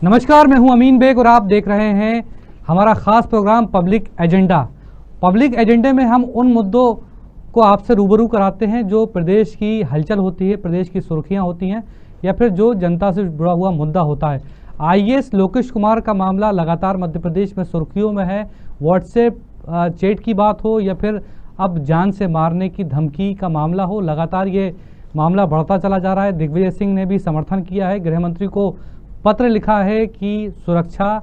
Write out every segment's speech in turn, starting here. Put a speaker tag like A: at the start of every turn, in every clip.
A: नमस्कार, मैं हूं अमीन बेग और आप देख रहे हैं हमारा खास प्रोग्राम पब्लिक एजेंडा। पब्लिक एजेंडे में हम उन मुद्दों को आपसे रूबरू कराते हैं जो प्रदेश की हलचल होती है, प्रदेश की सुर्खियां होती हैं या फिर जो जनता से जुड़ा हुआ मुद्दा होता है। आईएएस लोकेश कुमार का मामला लगातार मध्य प्रदेश में सुर्खियों में है। व्हाट्सएप चैट की बात हो या फिर अब जान से मारने की धमकी का मामला हो, लगातार ये मामला बढ़ता चला जा रहा है। दिग्विजय सिंह ने भी समर्थन किया है, गृह मंत्री को पत्र लिखा है कि सुरक्षा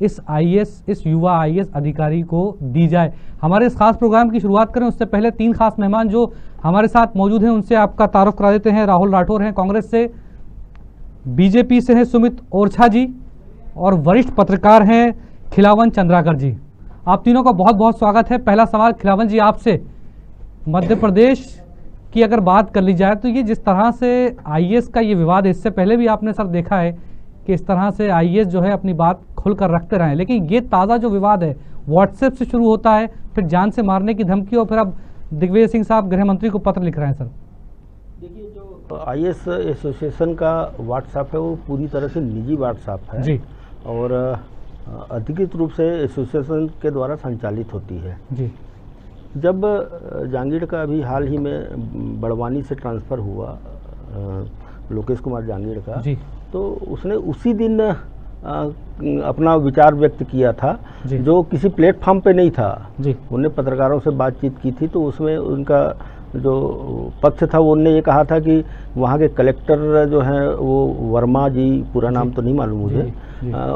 A: इस युवा आईएएस अधिकारी को दी जाए। हमारे इस खास प्रोग्राम की शुरुआत करें उससे पहले तीन खास मेहमान जो हमारे साथ मौजूद हैं उनसे आपका तारुफ करा देते हैं। राहुल राठौर हैं कांग्रेस से, बीजेपी से हैं सुमित ओरछा जी और वरिष्ठ पत्रकार हैं खिलावन चंद्राकर जी। आप तीनों का बहुत बहुत स्वागत है। पहला सवाल खिलावन जी आपसे, मध्य प्रदेश की अगर बात कर ली जाए तो ये जिस तरह से आईएएस का ये विवाद है, इससे पहले भी आपने सर देखा है कि इस तरह से आईएएस जो है अपनी बात खुलकर रखते रहे, लेकिन ये ताज़ा जो विवाद है व्हाट्सएप से शुरू होता है, फिर जान से मारने की धमकी और फिर अब दिग्विजय सिंह साहब गृह मंत्री को पत्र लिख रहे हैं। सर
B: देखिए, जो आईएएस एसोसिएशन का व्हाट्सएप है वो पूरी तरह से निजी व्हाट्सएप है जी, और अधिकृत रूप से एसोसिएशन के द्वारा संचालित होती है जी। जब जहांगीर का अभी हाल ही में बड़वानी से ट्रांसफ़र हुआ लोकेश कुमार जहांगीर का जी, तो उसने उसी दिन अपना विचार व्यक्त किया था जो किसी प्लेटफॉर्म पे नहीं था जी। उन्होंने पत्रकारों से बातचीत की थी, तो उसमें उनका जो पक्ष था वो उन्होंने ये कहा था कि वहाँ के कलेक्टर जो हैं वो वर्मा जी, पूरा नाम तो नहीं मालूम मुझे,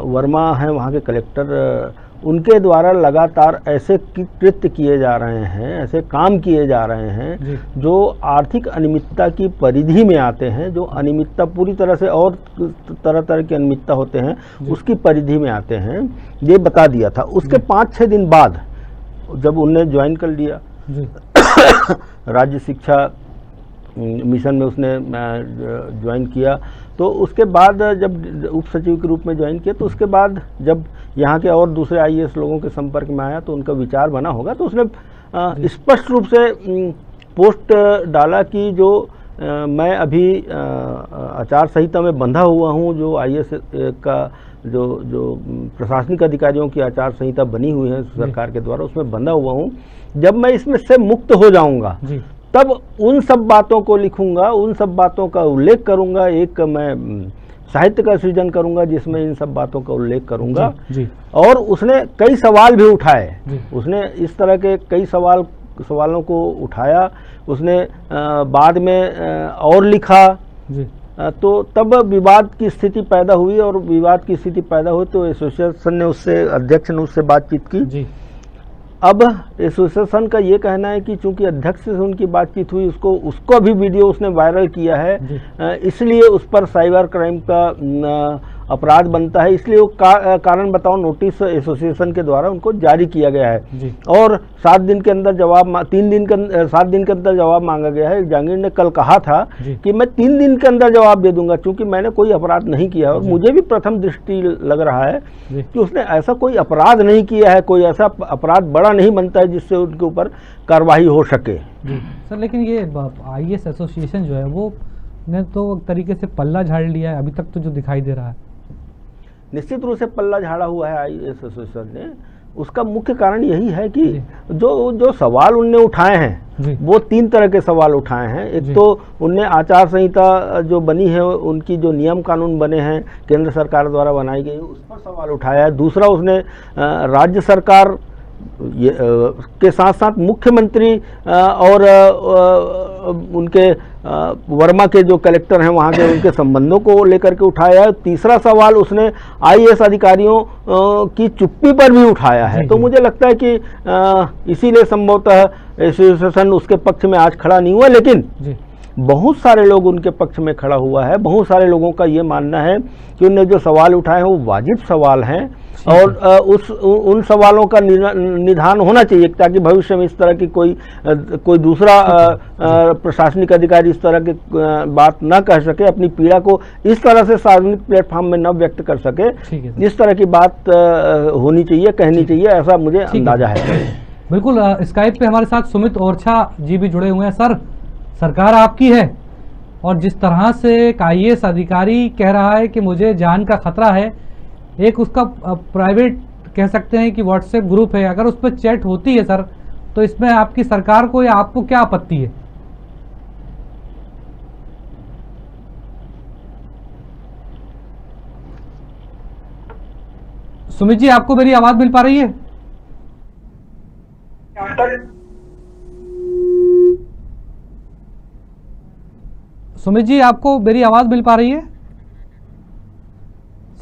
B: वर्मा हैं वहाँ के कलेक्टर, उनके द्वारा लगातार ऐसे कृत्य किए जा रहे हैं, ऐसे काम किए जा रहे हैं जो आर्थिक अनियमितता की परिधि में आते हैं, जो अनियमितता पूरी तरह से और तरह तरह की अनियमितता होते हैं उसकी परिधि में आते हैं, ये बता दिया था। उसके 5-6 दिन बाद जब उनने ज्वाइन कर लिया राज्य शिक्षा मिशन में, उसने ज्वाइन किया, तो उसके बाद जब उप सचिव के रूप में ज्वाइन किया, तो उसके बाद जब यहाँ के और दूसरे आईएएस लोगों के संपर्क में आया तो उनका विचार बना होगा, तो उसने स्पष्ट रूप से पोस्ट डाला कि जो मैं अभी आचार संहिता में बंधा हुआ हूँ, जो आईएएस का जो प्रशासनिक अधिकारियों की आचार संहिता बनी हुई है सरकार के द्वारा, उसमें बंधा हुआ हूँ। जब मैं इसमें से मुक्त हो जाऊँगा तब उन सब बातों को लिखूंगा, उन सब बातों का उल्लेख करूंगा, एक मैं साहित्य का सृजन करूंगा जिसमें इन सब बातों का उल्लेख करूंगा जी। और उसने कई सवाल भी उठाए, उसने इस तरह के कई सवालों को उठाया, उसने बाद में और लिखा जी। तो तब विवाद की स्थिति पैदा हुई, और विवाद की स्थिति पैदा हुई तो एसोसिएशन ने अध्यक्ष ने उससे बातचीत की जी। अब एसोसिएशन का ये कहना है कि चूंकि अध्यक्ष से उनकी बातचीत हुई, उसको भी वीडियो उसने वायरल किया है, इसलिए उस पर साइबर क्राइम का अपराध बनता है, इसलिए वो कारण बताओ नोटिस एसोसिएशन के द्वारा उनको जारी किया गया है और 7 दिन के अंदर जवाब 7 दिन के अंदर जवाब मांगा गया है। जहांगीर ने कल कहा था कि मैं 3 दिन के अंदर जवाब दे दूंगा, क्योंकि मैंने कोई अपराध नहीं किया, और मुझे भी प्रथम दृष्टि लग रहा है कि उसने ऐसा कोई अपराध नहीं किया है, कोई ऐसा अपराध बड़ा नहीं बनता है जिससे उनके ऊपर कार्रवाई हो सके
A: सर। लेकिन ये आईएएस एसोसिएशन जो है वो ने तो एक तरीके से पल्ला झाड़ लिया है अभी तक, तो जो दिखाई दे रहा है
B: निश्चित रूप से पल्ला झाड़ा हुआ है आईएएस एसोसिएशन ने। उसका मुख्य कारण यही है कि जो सवाल उनने उठाए हैं वो 3 तरह के सवाल उठाए हैं। एक तो उनने आचार संहिता जो बनी है, उनकी जो नियम कानून बने हैं केंद्र सरकार द्वारा बनाई गई, उस पर सवाल उठाया है। दूसरा, उसने राज्य सरकार के साथ साथ मुख्यमंत्री और उनके वर्मा के जो कलेक्टर हैं वहाँ के, उनके संबंधों को लेकर के उठाया है। तीसरा सवाल उसने आईएएस अधिकारियों की चुप्पी पर भी उठाया है। तो मुझे लगता है कि इसीलिए संभवतः एसोसिएशन उसके पक्ष में आज खड़ा नहीं हुआ, लेकिन बहुत सारे लोग उनके पक्ष में खड़ा हुआ है। बहुत सारे लोगों का ये मानना है कि उन्होंने जो सवाल उठाए हैं वो वाजिब सवाल हैं, और उन सवालों का निदान होना चाहिए ताकि भविष्य में इस तरह की कोई दूसरा प्रशासनिक अधिकारी इस तरह की बात न कह सके, अपनी पीड़ा को इस तरह से सार्वजनिक प्लेटफॉर्म में न व्यक्त कर सके। इस तरह की बात होनी चाहिए, कहनी चाहिए, ऐसा मुझे अंदाजा है।
A: बिल्कुल। स्काइप पे हमारे साथ सुमित ओरछा जी भी जुड़े हुए हैं। सर, सरकार आपकी है और जिस तरह से एक आईएएस अधिकारी कह रहा है कि मुझे जान का खतरा है, एक उसका प्राइवेट कह सकते हैं कि व्हाट्सएप ग्रुप है, अगर उस पर चैट होती है सर, तो इसमें आपकी सरकार को या आपको क्या आपत्ति है? सुमित जी, आपको मेरी आवाज मिल पा रही है? सुमित जी, आपको मेरी आवाज मिल पा रही है?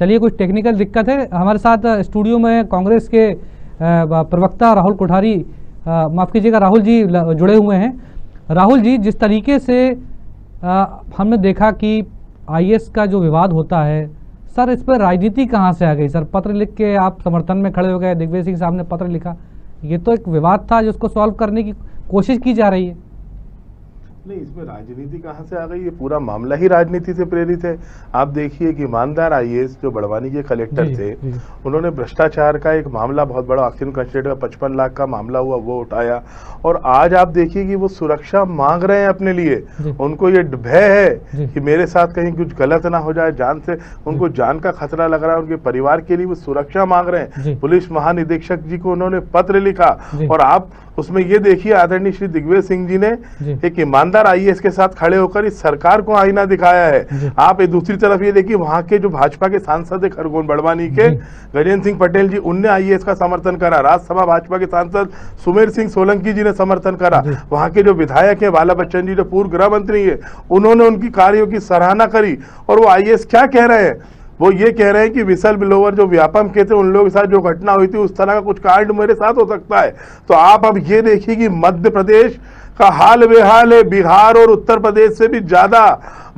A: चलिए, कुछ टेक्निकल दिक्कत है। हमारे साथ स्टूडियो में कांग्रेस के प्रवक्ता राहुल कोठारी, माफ कीजिएगा राहुल जी, जुड़े हुए हैं। राहुल जी, जिस तरीके से हमने देखा कि आईएएस का जो विवाद होता है सर, इस पर राजनीति कहाँ से आ गई सर? पत्र लिख के आप समर्थन में खड़े हो गए, दिग्विजय सिंह साहब ने पत्र लिखा, ये तो एक विवाद था जिसको सॉल्व करने की कोशिश की जा रही है।
C: नहीं, इसमें राजनीति कहाँ से आ गई? ये पूरा मामला ही राजनीति से प्रेरित है। आप देखिए कि ईमानदार आईएएस जो बड़वानी के कलेक्टर थे, उन्होंने भ्रष्टाचार का एक मामला बहुत बड़ा ऑक्सीजन कंसंट्रेटर का 55 लाख का मामला हुआ, वो उठाया, और आज आप देखिए कि वो सुरक्षा मांग रहे हैं अपने लिए। उनको ये भय है कि मेरे साथ कहीं कुछ गलत ना हो जाए, जान से उनको जान का खतरा लग रहा है, उनके परिवार के लिए वो सुरक्षा मांग रहे हैं। पुलिस महानिदेशक जी को उन्होंने पत्र लिखा, और आप उसमें ये देखिए आदरणीय श्री दिग्विजय सिंह जी ने एक ईमानदार आईएएस के साथ खड़े होकर इस सरकार को आईना दिखाया है। आप दूसरी तरफ ये देखिए, वहां के जो भाजपा के सांसद है खरगोन बड़वानी के गजेंद्र सिंह पटेल जी, उनने आईएएस का समर्थन करा। राज्यसभा भाजपा के सांसद सुमेर सिंह सोलंकी जी ने समर्थन करा। वहां के जो विधायक है बाला बच्चन जी, जो पूर्व गृह मंत्री है, उन्होंने उनकी कार्यों की सराहना करी। और वो आईएएस क्या कह रहे हैं? वो ये कह रहे हैं कि विसल ब्लोवर जो व्यापम के थे, उन लोगों के साथ जो घटना हुई थी, उस तरह का कुछ कांड मेरे साथ हो सकता है। तो आप अब ये देखिए कि मध्य प्रदेश का हाल बेहाल है। बिहार और उत्तर प्रदेश से भी ज्यादा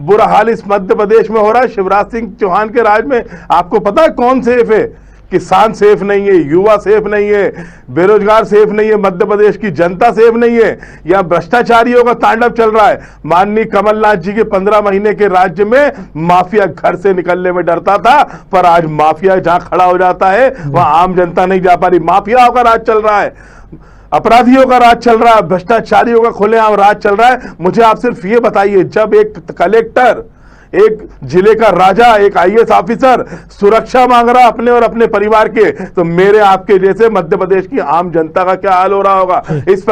C: बुरा हाल इस मध्य प्रदेश में हो रहा है। शिवराज सिंह चौहान के राज में आपको पता है कौन सेफ है? किसान सेफ नहीं है, युवा सेफ नहीं है, बेरोजगार सेफ नहीं है, मध्य प्रदेश की जनता सेफ नहीं है। यहाँ भ्रष्टाचारियों का तांडव चल रहा है। माननीय कमलनाथ जी के 15 महीने के राज्य में माफिया घर से निकलने में डरता था, पर आज माफिया जहां खड़ा हो जाता है वहां आम जनता नहीं जा पा रही। माफियाओं का राज चल रहा है, अपराधियों का राज चल रहा है, भ्रष्टाचारियों का खुलेआम राज चल रहा है। मुझे आप सिर्फ ये बताइए, जब एक कलेक्टर, एक जिले का राजा, एक आईएएस ऑफिसर सुरक्षा मांग रहा अपने और अपने परिवार के, तो मेरे आपके जैसे मध्य प्रदेश की आम जनता का क्या हाल हो रहा होगा? इस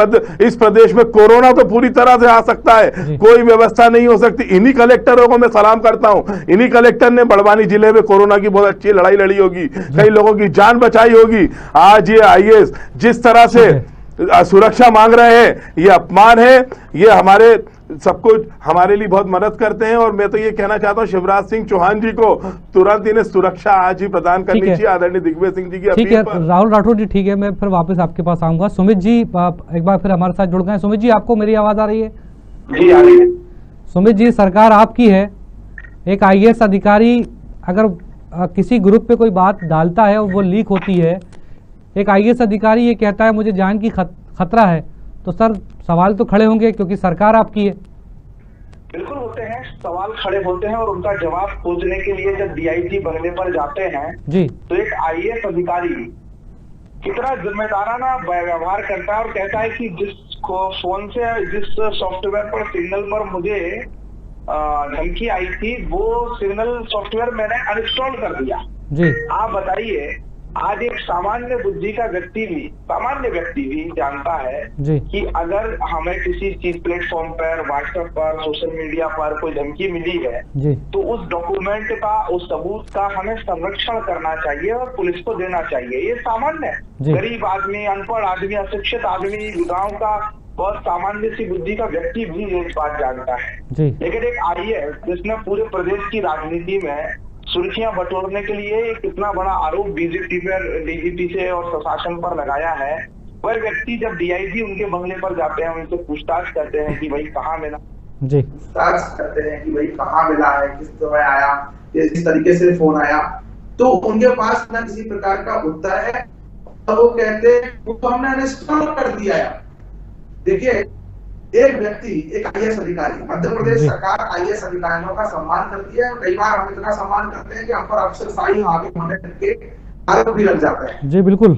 C: प्रदेश में कोरोना तो पूरी तरह से आ सकता है, कोई व्यवस्था नहीं हो सकती। इन्हीं कलेक्टरों को मैं सलाम करता हूं। इन्हीं कलेक्टर ने बड़वानी जिले में कोरोना की बहुत अच्छी लड़ाई लड़ी होगी, कई लोगों की जान बचाई होगी। आज ये आईएएस जिस तरह से सुरक्षा मांग रहे हैं, ये अपमान है। ये हमारे सब कुछ हमारे लिए बहुत मदद करते हैं, और मैं तो ये कहना चाहता हूं शिवराज सिंह चौहान जी को तुरंत इन्हें सुरक्षा आज ही प्रदान करनी चाहिए आदरणीय दिग्विजय सिंह जी की अपील पर।
A: राहुल राठौर जी, ठीक है, मैं फिर वापस आपके पास आऊंगा। सुमित जी, आप एक बार फिर हमारे साथ जुड़ गए। सुमित जी, आपको मेरी आवाज आ रही है?
D: जी आ रही है।
A: सुमित जी, सरकार आपकी है। एक आईएएस अधिकारी अगर किसी ग्रुप पे कोई बात डालता है और वो लीक होती है, एक आईएएस अधिकारी ये कहता है मुझे जान की खतरा है, तो सर सवाल तो खड़े होंगे क्योंकि सरकार आपकी है।
D: बिल्कुल होते हैं, सवाल खड़े होते हैं, और उनका जवाब खोजने के लिए जब डीआईजी बनने पर जाते हैं जी, तो एक आईएएस अधिकारी कितना जिम्मेदाराना व्यवहार करता है और कहता है कि जिस फोन से, जिस सॉफ्टवेयर पर, सिग्नल पर मुझे धमकी आई थी, वो सिग्नल सॉफ्टवेयर मैंने अनइंस्टॉल कर दिया जी। आप बताइए, आज एक सामान्य बुद्धि का व्यक्ति भी जानता है कि अगर हमें किसी चीज प्लेटफॉर्म पर, व्हाट्सएप पर, सोशल मीडिया पर कोई धमकी मिली है तो उस डॉक्यूमेंट का, उस सबूत का हमें संरक्षण करना चाहिए और पुलिस को देना चाहिए। ये सामान्य है। गरीब आदमी, अनपढ़ आदमी, अशिक्षित आदमी, गाँव का बहुत सामान्य सी बुद्धि का व्यक्ति भी ये बात जानता है। लेकिन एक आईएएस जिसने पूरे प्रदेश की राजनीति में सुर्खियां बटोरने के लिए कितना बड़ा आरोप बीजेपी पर, डीजीपी से और प्रशासन पर लगाया है, वह व्यक्ति जब डीआईजी उनके बंगले पर जाते हैं, उनसे पूछताछ करते हैं कि भाई कहाँ मिला जी, पूछताछ करते हैं कि भाई कहाँ मिला है, किस समय आया, किस तरीके से फोन आया, तो उनके पास न किसी प्रकार का उत्तर है। तो वो कहते हैं वो हमने अनइंस्टॉल कर दिया है। देखिए, एक व्यक्ति, एक आईएएस अधिकारी, मध्य प्रदेश सरकार आईएएस अधिकारियों का सम्मान करती है। कई बार हम इतना सम्मान करते हैं कि हम पर अफसरशाही हावी होने के आरोप भी लग जाता है। जी बिल्कुल।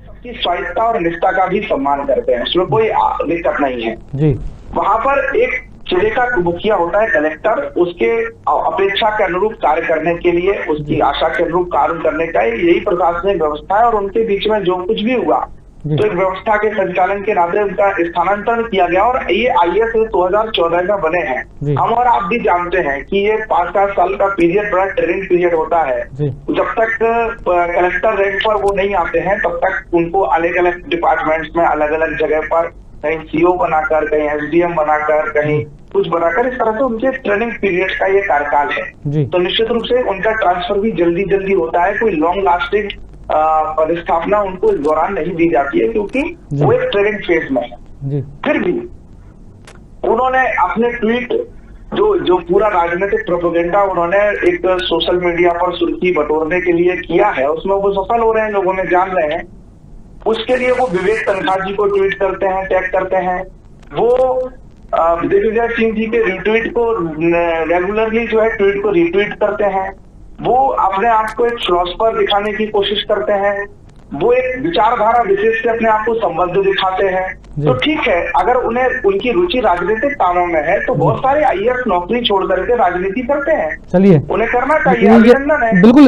D: सबकी स्वायत्तता और निष्ठा का भी सम्मान करते हैं, उसमें कोई दिक्कत नहीं है जी। वहां पर एक जिले का मुखिया होता है कलेक्टर, उसके अपेक्षा के अनुरूप कार्य करने के लिए, उसकी आशा के अनुरूप कार्य करने का यही प्रशासनिक व्यवस्था है। और उनके बीच में जो कुछ भी हुआ तो एक व्यवस्था के संचालन के नाते उनका स्थानांतरण किया गया। और ये IAS 2014 में बने हैं। हम और आप भी जानते हैं कि ये 5-7 साल का पीरियड बड़ा ट्रेनिंग पीरियड होता है। जब तक कलेक्टर रैंक पर वो नहीं आते हैं तब तक उनको अलग अलग डिपार्टमेंट्स में अलग अलग जगह पर कहीं CO बनाकर, कहीं SDM बनाकर, कहीं कुछ बनाकर, इस तरह से उनके ट्रेनिंग पीरियड का ये कार्यकाल है। तो निश्चित रूप से उनका ट्रांसफर भी जल्दी होता है। कोई लॉन्ग लास्टिंग पदस्थापना उनको इस दौरान नहीं दी जाती है क्योंकि वो एक ट्रेनिंग फेज में है। फिर भी उन्होंने अपने ट्वीट जो पूरा राजनीतिक प्रोपेगेंडा उन्होंने एक सोशल मीडिया पर सुर्खी बटोरने के लिए किया है, उसमें वो सफल हो रहे हैं, लोगों ने जान रहे हैं। उसके लिए वो विवेक तनखा जी को ट्वीट करते हैं, टैग करते हैं। वो दिग्विजय सिंह जी के रिट्वीट को रेगुलरली जो है ट्वीट को रिट्वीट करते हैं। वो अपने आप को एक फिलोसफर दिखाने की कोशिश करते हैं। वो एक विचारधारा विशेष से अपने आप को संबद्ध दिखाते हैं। तो ठीक है, अगर उन्हें उनकी रुचि राजनीतिक कामों में है तो बहुत सारे IAS नौकरी छोड़ करके राजनीति करते हैं।
A: चलिए,
D: उन्हें करना चाहिए, अभिनंदन है।
A: बिल्कुल,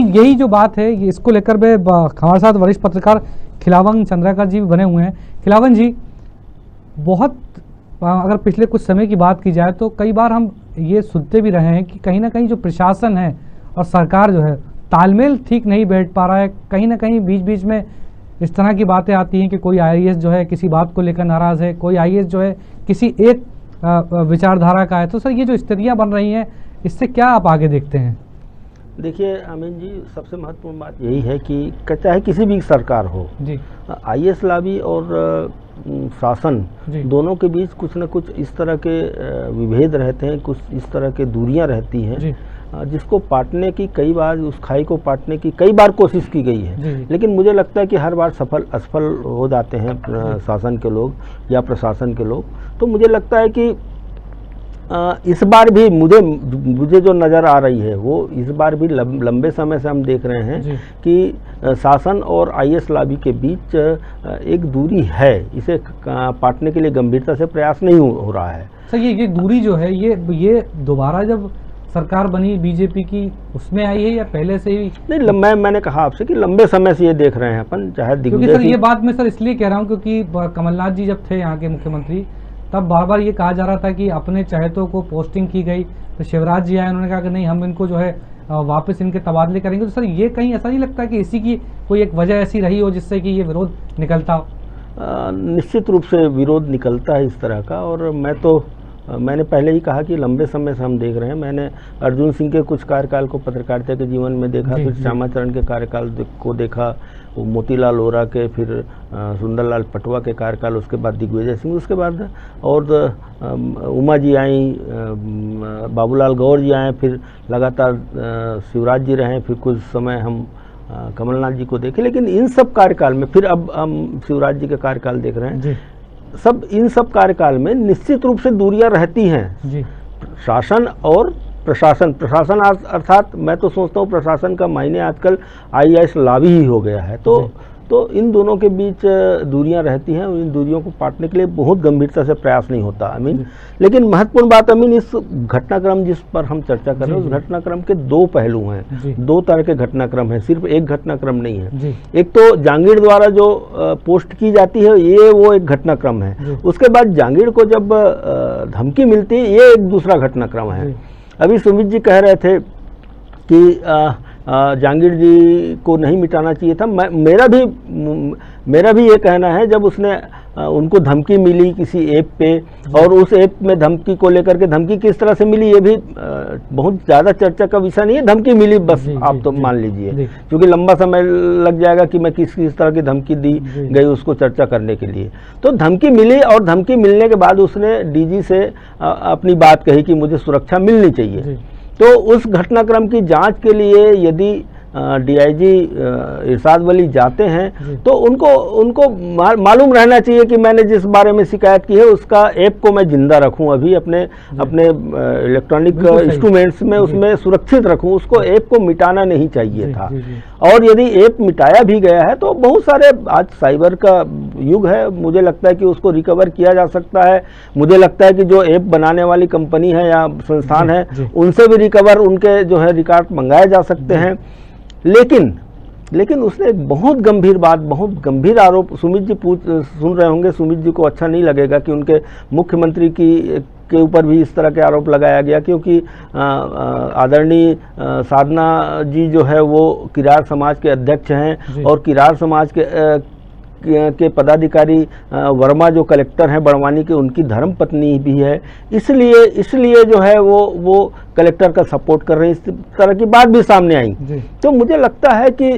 A: यही जो बात है, इसको लेकर हमारे साथ वरिष्ठ पत्रकार खिलावन चंद्राकर जी भी बने हुए हैं। खिलावन जी, बहुत अगर पिछले कुछ समय की बात की जाए तो कई बार हम ये सुनते भी रहे हैं कि कहीं ना कहीं जो प्रशासन है और सरकार जो है तालमेल ठीक नहीं बैठ पा रहा है। कहीं ना कहीं बीच बीच में इस तरह की बातें आती हैं कि कोई IAS जो है किसी बात को लेकर नाराज़ है, कोई IAS जो है किसी एक विचारधारा का है। तो सर, ये जो स्थितियाँ बन रही हैं, इससे क्या आप आगे देखते हैं?
B: देखिए अमीन जी, सबसे महत्वपूर्ण बात यही है कि चाहे किसी भी सरकार हो जी, IAS लॉबी और शासन दोनों के बीच कुछ न कुछ इस तरह के विभेद रहते हैं, कुछ इस तरह के दूरियां रहती हैं जिसको पाटने की कई बार, उस खाई को पाटने की कई बार कोशिश की गई है। लेकिन मुझे लगता है कि हर बार असफल हो जाते हैं शासन के लोग या प्रशासन के लोग। तो मुझे लगता है कि इस बार भी मुझे जो नज़र आ रही है वो इस बार भी लंबे समय से हम देख रहे हैं कि शासन और IAS लॉबी के बीच एक दूरी है। इसे पाटने के लिए गंभीरता से प्रयास नहीं हो रहा है।
A: सर, ये दूरी जो है ये दोबारा जब सरकार बनी बीजेपी की उसमें आई है या पहले से ही?
B: नहीं, मैंने कहा आपसे कि लंबे समय से ये देख रहे हैं अपन, चाहे
A: क्योंकि सर ये बात मैं सर इसलिए कह रहा हूँ क्योंकि कमलनाथ जी जब थे यहाँ के मुख्यमंत्री तब बार बार ये कहा जा रहा था कि अपने चहेतों को पोस्टिंग की गई, तो शिवराज जी आए, उन्होंने कहा कि नहीं, हम इनको जो है वापस इनके तबादले करेंगे। तो सर ये कहीं ऐसा नहीं लगता कि इसी की कोई एक वजह ऐसी रही हो जिससे कि ये विरोध निकलता हो?
B: निश्चित रूप से विरोध निकलता है इस तरह का। और मैंने पहले ही कहा कि लंबे समय से हम देख रहे हैं। मैंने अर्जुन सिंह के कुछ कार्यकाल को पत्रकारिता के जीवन में देखा, फिर श्यामाचरण के कार्यकाल को देखा, मोतीलाल वोरा के, फिर सुंदरलाल पटवा के कार्यकाल, उसके बाद दिग्विजय सिंह, उसके बाद और उमा जी आई, बाबूलाल गौर जी आए, फिर लगातार शिवराज जी रहे, फिर कुछ समय हम कमलनाथ जी को देखे। लेकिन इन सब कार्यकाल में, फिर अब हम शिवराज जी का कार्यकाल देख रहे हैं, इन सब कार्यकाल में निश्चित रूप से दूरियां रहती हैं शासन और प्रशासन अर्थात मैं तो सोचता हूँ प्रशासन का मायने आजकल IAS लॉबी ही हो गया है। तो इन दोनों के बीच दूरियां रहती हैं और इन दूरियों को पाटने के लिए बहुत गंभीरता से प्रयास नहीं होता अमीन। लेकिन महत्वपूर्ण बात अमीन, इस घटनाक्रम जिस पर हम चर्चा कर रहे हैं उस घटनाक्रम के दो पहलू हैं, दो तरह के घटनाक्रम हैं, सिर्फ एक घटनाक्रम नहीं है। एक तो जांगीड़ द्वारा जो पोस्ट की जाती है वो एक घटनाक्रम है, उसके बाद जांगीड़ को जब धमकी मिलती है ये एक दूसरा घटनाक्रम है। अभी सुमित जी कह रहे थे कि जांगीड़ जी को नहीं मिटाना चाहिए था। मेरा भी ये कहना है, जब उसने उनको धमकी मिली किसी ऐप पे और उस ऐप में धमकी को लेकर के, धमकी किस तरह से मिली ये भी बहुत ज़्यादा चर्चा का विषय नहीं है। धमकी मिली बस, आप तो मान लीजिए, क्योंकि लंबा समय लग जाएगा कि मैं किस तरह की धमकी दी गई उसको चर्चा करने के लिए। तो धमकी मिली और धमकी मिलने के बाद उसने DG से अपनी बात कही कि मुझे सुरक्षा मिलनी चाहिए। तो उस घटनाक्रम की जांच के लिए यदि DIG इरशाद वली जाते हैं तो उनको मालूम रहना चाहिए कि मैंने जिस बारे में शिकायत की है उसका ऐप को मैं जिंदा रखूं, अभी अपने इलेक्ट्रॉनिक इंस्ट्रूमेंट्स में उसमें सुरक्षित रखूं, उसको ऐप को मिटाना नहीं चाहिए था। और यदि ऐप मिटाया भी गया है तो बहुत सारे आज साइबर का युग है, मुझे लगता है कि उसको रिकवर किया जा सकता है। मुझे लगता है कि जो ऐप बनाने वाली कंपनी है या संस्थान है उनसे भी रिकवर उनके जो है रिकॉर्ड मंगाए जा सकते हैं। लेकिन उसने एक बहुत गंभीर बात, बहुत गंभीर आरोप, सुमित जी सुन रहे होंगे, सुमित जी को अच्छा नहीं लगेगा कि उनके मुख्यमंत्री के ऊपर भी इस तरह के आरोप लगाया गया, क्योंकि आदरणीय साधना जी जो है वो किरार समाज के अध्यक्ष हैं और किरार समाज के पदाधिकारी वर्मा जो कलेक्टर हैं बड़वानी के, उनकी धर्म पत्नी भी है। इसलिए जो है वो कलेक्टर का सपोर्ट कर रहे हैं। इस तरह की बात भी सामने आई। तो मुझे लगता है कि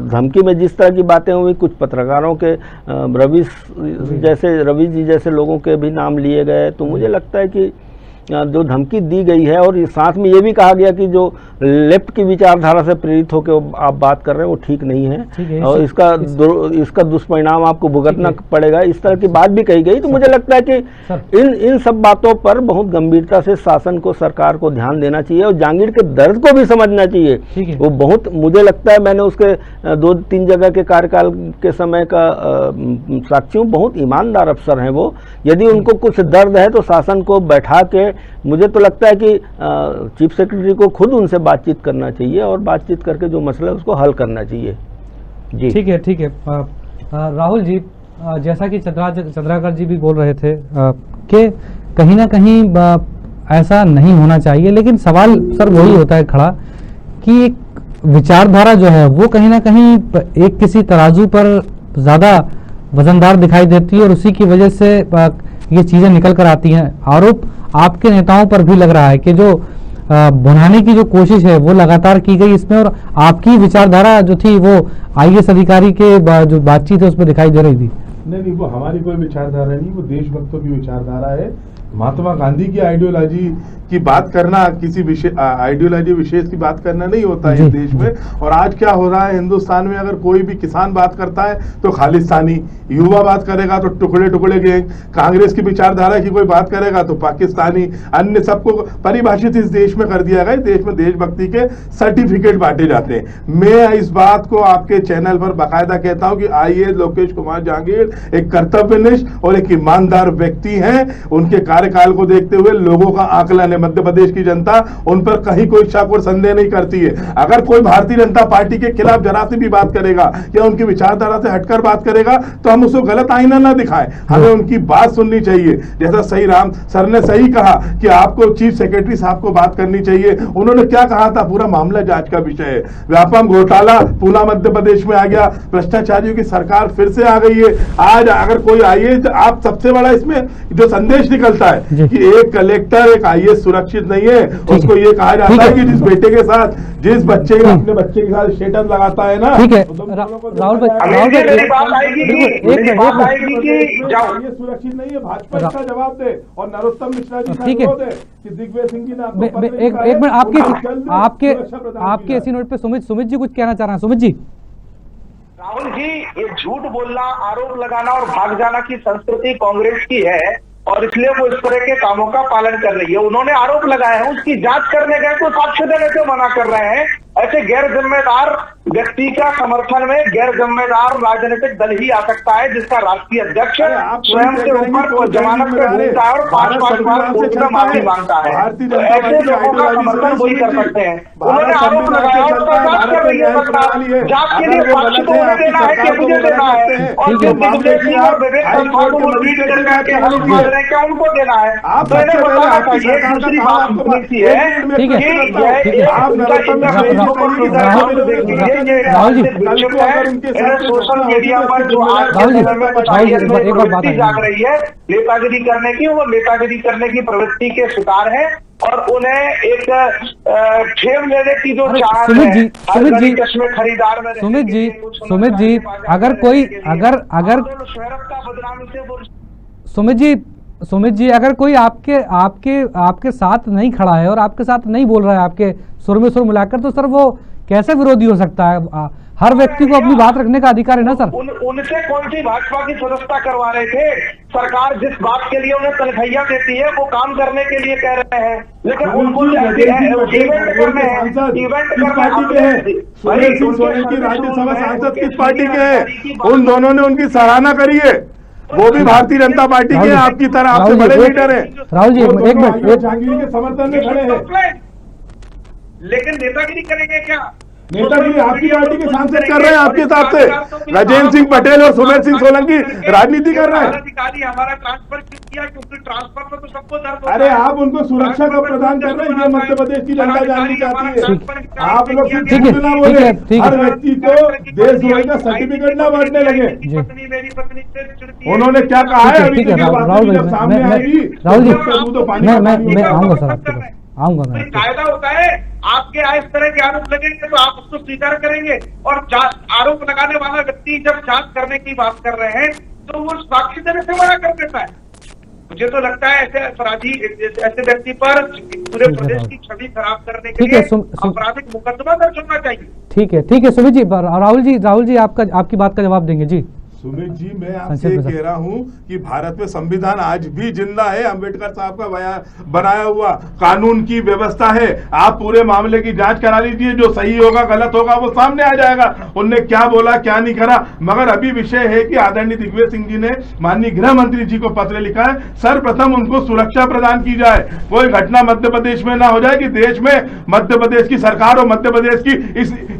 B: धमकी में जिस तरह की बातें हुई, कुछ पत्रकारों के रवि जी जैसे लोगों के भी नाम लिए गए, तो मुझे लगता है कि जो धमकी दी गई है और साथ में ये भी कहा गया कि जो लेफ्ट की विचारधारा से प्रेरित होकर आप बात कर रहे हैं वो ठीक नहीं है और इसका दुष्परिणाम आपको भुगतना पड़ेगा, इस तरह की बात भी कही गई। तो मुझे लगता है कि इन सब बातों पर बहुत गंभीरता से शासन को, सरकार को ध्यान देना चाहिए और जहांगीर के दर्द को भी समझना चाहिए। वो बहुत, मुझे लगता है, मैंने उसके 2-3 जगह के कार्यकाल के समय का साक्षी हूँ, बहुत ईमानदार अफसर हैं वो। यदि उनको कुछ दर्द है तो शासन को बैठा के, मुझे तो लगता है कि चीफ सेक्रेटरी को खुद उनसे बातचीत करना चाहिए और बातचीत करके जो मसला है उसको हल करना चाहिए। जी
A: ठीक है। राहुल जी, जैसा कि चंद्राकर जी भी बोल रहे थे कि कहीं ना कहीं ऐसा नहीं होना चाहिए, लेकिन सवाल सर वही होता है खड़ा कि एक विचारधारा जो है वो कहीं ना कहीं एक किसी तराजू पर ज़्यादा वजनदार दिखाई देती है और उसी की वजह से ये चीज़ें निकल कर आती हैं। आरोप आपके नेताओं पर भी लग रहा है कि जो बनाने की जो कोशिश है वो लगातार की गई इसमें, और आपकी विचारधारा जो थी वो आईएएस अधिकारी के जो बातचीत है उसमें दिखाई दे रही थी।
C: नहीं, वो हमारी कोई विचारधारा नहीं, वो देशभक्तों की विचारधारा है। महात्मा गांधी की आइडियोलॉजी की बात करना, किसी आइडियोलॉजी विशेष की बात करना नहीं होता है इस देश में। और आज क्या हो रहा है हिंदुस्तान में, अगर कोई भी किसान बात करता है तो खालिस्तानी, युवा बात करेगा तो टुकड़े टुकड़े गैंग, कांग्रेस की विचारधारा की कोई बात करेगा तो पाकिस्तानी, अन्य सबको परिभाषित इस देश में कर दिया गया। इस देश में देशभक्ति के सर्टिफिकेट बांटे जाते हैं। मैं इस बात को आपके चैनल पर बाकायदा कहता हूं कि आईएएस लोकेश कुमार जहांगीर एक कर्तव्यनिष्ठ और एक ईमानदार व्यक्ति हैं। उनके कार्यकाल को देखते हुए लोगों का आकलन है, मध्य प्रदेश की जनता उन पर कहीं कोई शक और संदेह नहीं करती है। अगर कोई भारतीय जनता पार्टी के खिलाफ जरा सी भी बात करेगा या उनकी विचारधारा से हटकर बात करेगा तो हम उसको गलत आईना ना दिखाएं, हमें उनकी बात सुननी चाहिए। जैसा सही राम सर ने सही कहा कि आपको चीफ सेक्रेटरी साहब को बात करनी चाहिए। उन्होंने क्या कहा था, पूरा मामला जांच का विषय है। व्यापम घोटाला पूना मध्य प्रदेश में आ गया, भ्रष्टाचारियों की सरकार फिर से आ गई है। आज अगर कोई आईएएस, आप सबसे बड़ा इसमें जो संदेश निकलता है कि एक कलेक्टर, एक आईएएस सुरक्षित नहीं है। उसको ये कहा जाता है कि जिस बेटे के साथ, जिस बच्चे अपने बच्चे के साथ स्टेटस लगाता है ना,
A: ठीक है
C: राहुल भाई, सुरक्षित नहीं है। भाजपा इसका जवाब दे और नरोत्तम मिश्रा जी का विरोध है कि दिग्विजय सिंह जी ने
A: एक मिनट आपके इसी नोट पे सुमित जी कुछ कहना चाह रहे हैं। सुमित जी।
D: राहुल जी, ये झूठ बोलना, आरोप लगाना और भाग जाना की संस्कृति कांग्रेस की है और इसलिए वो इस तरह के कामों का पालन कर रही है। उन्होंने आरोप लगाया है, उसकी जांच करने गए तो साक्ष्य देने से मना कर रहे हैं। ऐसे गैर जिम्मेदार व्यक्ति का समर्थन में गैर जिम्मेदार राजनीतिक दल ही आ सकता है जिसका राष्ट्रीय अध्यक्ष स्वयं के ऊपर जमानत पे घूमता है और 5-5 बार कोर्ट में माफी मांगता है। ऐसे लोगों का समर्थन वही कर सकते हैं। उन्होंने आरोप लगाया और जांच कर रही है। जांच के लिए पक्ष को उन्हें देना है कि मुझे देना है, और जो दिग्विजय सिंह और विवेक तन्खा को वो ट्वीट करके हम मांग रहे हैं क्या उनको देना है, तो इन्हें बताना चाहिए। दूसरी बात सुनिश्चित है सोशल मीडिया पर जो जाग रही है नेतागिरी करने की, वो नेतागिरी करने की प्रवृत्ति के शिकार है और उन्हें एक फेम लेने की जो चाहत है चश्मे खरीदार में।
A: सुमित जी, अगर कोई सुमित जी अगर कोई आपके साथ नहीं खड़ा है और आपके साथ नहीं बोल रहा है, आपके सुर में सुर मिलाकर, तो सर वो कैसे विरोधी हो सकता है? हर व्यक्ति को अपनी बात रखने का अधिकार है ना सर।
D: उनसे कौन सी भाजपा की सदस्यता करवा रहे थे? सरकार जिस बात के लिए उन्हें तनख्वाहियां देती है वो काम करने के लिए कह रहे हैं, लेकिन उनको इवेंट करने हैं, इवेंट करने।
C: सुमेर सिंह सोलंकी राज्यसभा सांसद किस पार्टी के हैं? उन दोनों ने उनकी सराहना करी है, वो भी भारतीय जनता पार्टी के, आपकी तरह आपसे बड़े लीडर है।
A: राहुल जी एक मिनट,
C: जहांगीर के समर्थन में खड़े हैं,
D: लेकिन नेतागिरी करेंगे क्या?
C: नेतागिरी आपकी पार्टी के सांसद कर रहे हैं आपके हिसाब से। राजेंद्र सिंह पटेल और सुमेर सिंह सोलंकी राजनीति कर रहे हैं।
D: अधिकारी हमारा ट्रांसफर क्यों किया? क्योंकि ट्रांसफर में तो सबको दर्द।
C: अरे आप उनको सुरक्षा का प्रदान कर रहे हैं, ये मध्य प्रदेश की जनता जाननी चाहती है। आप लोग सिर्फ ना बोले, हर व्यक्ति को देशद्रोही का सर्टिफिकेट ना बांटने लगे।
D: मेरी पत्नी से
C: उन्होंने क्या कहा है अभी
A: राहुल
C: जब सामने आएगी?
A: राहुल जी मैं आऊंगा सर आपके पास, आऊंगा मैं।
D: कायदा होता है, आपके इस तरह के आरोप लगेंगे तो आप उसको स्वीकार करेंगे, और आरोप लगाने वाला व्यक्ति जब जांच करने की बात कर रहे हैं तो वो साक्षी देने से मना कर देता है। मुझे तो लगता है ऐसे अपराधी, ऐसे व्यक्ति पर पूरे प्रदेश की छवि खराब करने के लिए आपराधिक मुकदमा दर्ज होना चाहिए।
A: ठीक है सुमित जी। राहुल जी आपकी बात का जवाब देंगे जी।
C: सुमित जी, मैं आपसे कह रहा हूं कि भारत में संविधान आज भी जिंदा है, अंबेडकर साहब का बनाया हुआ कानून की व्यवस्था है। आप पूरे मामले की जांच करा लीजिए, जो सही होगा गलत होगा वो सामने आ जाएगा, उनने क्या बोला क्या नहीं करा। मगर अभी विषय है कि आदरणीय दिग्विजय सिंह जी ने माननीय गृह मंत्री जी को पत्र लिखा है, सर्वप्रथम उनको सुरक्षा प्रदान की जाए। कोई घटना मध्य प्रदेश में ना हो जाए कि देश में मध्य प्रदेश की सरकार और मध्य प्रदेश की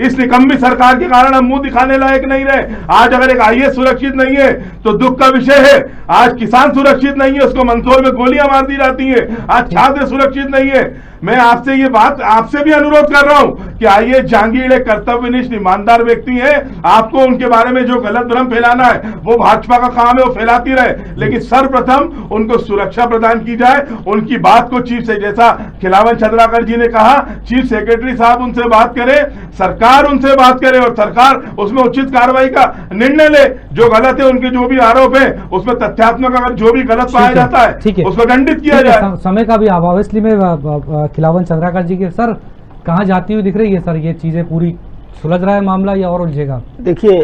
C: इस निकम्मी सरकार के कारण हम मुंह दिखाने लायक नहीं रहे। आज अगर एक आईएएस सुरक्षित नहीं है तो दुख का विषय है। आज किसान सुरक्षित नहीं है, उसको मंदसौर में गोलियां मार दी जाती है। आज छात्र सुरक्षित नहीं है। मैं आपसे ये बात आपसे भी अनुरोध कर रहा हूं कि आइए, जहांगीर एक कर्तव्यनिष्ठ ईमानदार व्यक्ति है, आपको उनके बारे में जो गलत भ्रम फैलाना है वो भाजपा का काम है, वो फैलाती रहे, लेकिन सर्वप्रथम उनको सुरक्षा प्रदान की जाए। उनकी बात को चीफ से, जैसा खिलावन चंद्राकर जी ने कहा, चीफ सेक्रेटरी साहब उनसे बात करे, सरकार उनसे बात करे और सरकार उसमें उचित कार्रवाई का निर्णय ले। जो गलत है, उनके जो भी आरोप है उसमें तथ्यात्मक अगर जो भी गलत पाया जाता है उसको दंडित किया जाए।
A: समय का भी अभाव, इसलिए मैं खिलावन चंद्राकर जी के सर कहाँ जाती हुई दिख रही है सर, ये चीजें पूरी सुलझ रहा है मामला या और उलझेगा?
B: देखिए,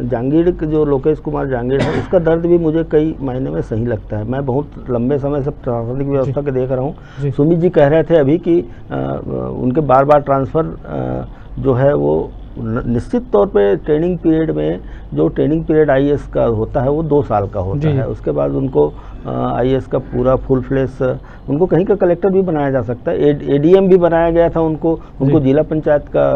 B: जहांगीर जो लोकेश कुमार जहांगीर है, उसका दर्द भी मुझे कई महीने में सही लगता है। मैं बहुत लंबे समय से प्रशासनिक व्यवस्था के देख रहा हूँ। सुमित जी कह रहे थे अभी कि उनके बार बार ट्रांसफर जो है वो निश्चित तौर पे ट्रेनिंग पीरियड में, जो ट्रेनिंग पीरियड आईएएस का होता है वो 2 साल का होता है। उसके बाद उनको आईएएस का पूरा फुल फ्लेश, उनको कहीं का कलेक्टर भी बनाया जा सकता है। एडीएम भी बनाया गया था उनको जिला पंचायत का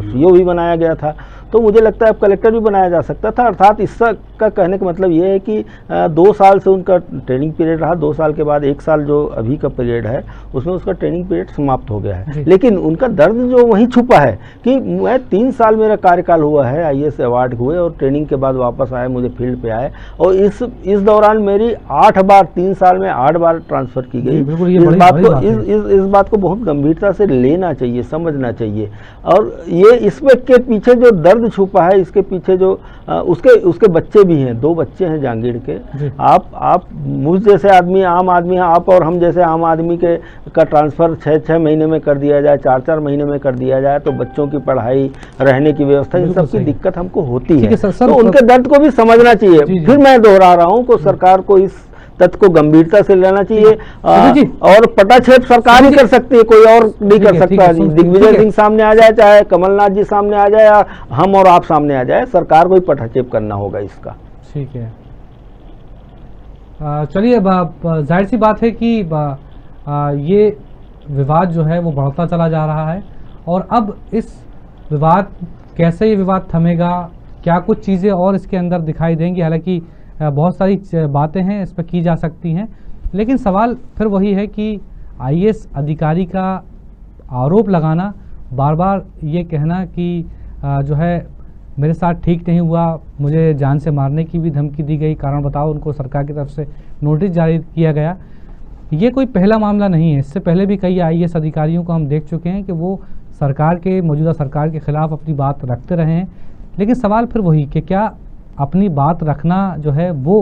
B: सीओ भी बनाया गया था। तो मुझे लगता है अब कलेक्टर भी बनाया जा सकता था। अर्थात इसका कहने का मतलब ये है कि 2 साल से उनका ट्रेनिंग पीरियड रहा, 2 साल के बाद 1 साल जो अभी का पीरियड है उसमें उसका ट्रेनिंग पीरियड समाप्त हो गया है। लेकिन उनका दर्द जो वहीं छुपा है कि मैं 3 साल मेरा कार्यकाल हुआ है, आईएएस अवार्ड हुए और ट्रेनिंग के बाद वापस आए, मुझे फील्ड पे आए, और इस दौरान मेरी 8 बार, 3 साल में 8 बार ट्रांसफर की गई। इस बात को बहुत गंभीरता से लेना चाहिए, समझना चाहिए। और ये इसमें के पीछे जो दर्द छुपा है, इसके पीछे जो उसके बच्चे भी हैं, 2 बच्चे हैं जहांगीर के। आप मुझ जैसे आदमी, आम आदमी हैं, आप और हम जैसे आम आदमी का ट्रांसफर 6-6 महीने में कर दिया जाए, 4-4 महीने में कर दिया जाए, तो बच्चों की पढ़ाई, रहने की व्यवस्था, इन सब की दिक्कत हमको होती है। तो उनके दर्द को भी समझना चाहिए। फिर मैं दोहरा रहा हूँ को सरकार को इस तथ्य को गंभीरता से लेना चाहिए। और पटाक्षेप सरकार ही कर सकती है, कोई और नहीं कर सकता। दिग्विजय सिंह सामने आ जाए, चाहे कमलनाथ जी सामने आ जाए, या हम और आप सामने आ जाए, सरकार को ही पटाक्षेप करना होगा इसका।
A: ठीक है, चलिए, जाहिर सी बात है कि ये विवाद जो है वो बढ़ता चला जा रहा है, और अब इस विवाद, कैसे ये विवाद थमेगा, क्या कुछ चीज़ें और इसके अंदर दिखाई देंगी। हालांकि बहुत सारी बातें हैं इस पर की जा सकती हैं, लेकिन सवाल फिर वही है कि आईएएस अधिकारी का आरोप लगाना, बार बार ये कहना कि जो है मेरे साथ ठीक नहीं हुआ, मुझे जान से मारने की भी धमकी दी गई, कारण बताओ, उनको सरकार की तरफ से नोटिस जारी किया गया। ये कोई पहला मामला नहीं है, इससे पहले भी कई आईएएस अधिकारियों को हम देख चुके हैं कि वो मौजूदा सरकार के खिलाफ अपनी बात रखते रहे हैं। लेकिन सवाल फिर वही कि क्या अपनी बात रखना जो है वो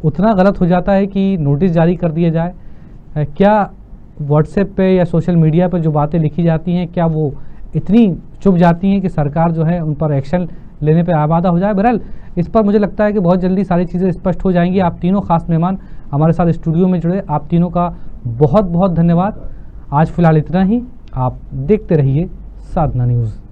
A: उतना गलत हो जाता है कि नोटिस जारी कर दिया जाए? क्या व्हाट्सएप पे या सोशल मीडिया पे जो बातें लिखी जाती हैं, क्या वो इतनी चुभ जाती हैं कि सरकार जो है उन पर एक्शन लेने पे आमादा हो जाए। बहरहाल इस पर मुझे लगता है कि बहुत जल्दी सारी चीज़ें स्पष्ट हो जाएंगी। आप तीनों खास मेहमान हमारे साथ स्टूडियो में जुड़े, आप तीनों का बहुत बहुत धन्यवाद। आज फिलहाल इतना ही। आप देखते रहिए साधना न्यूज़।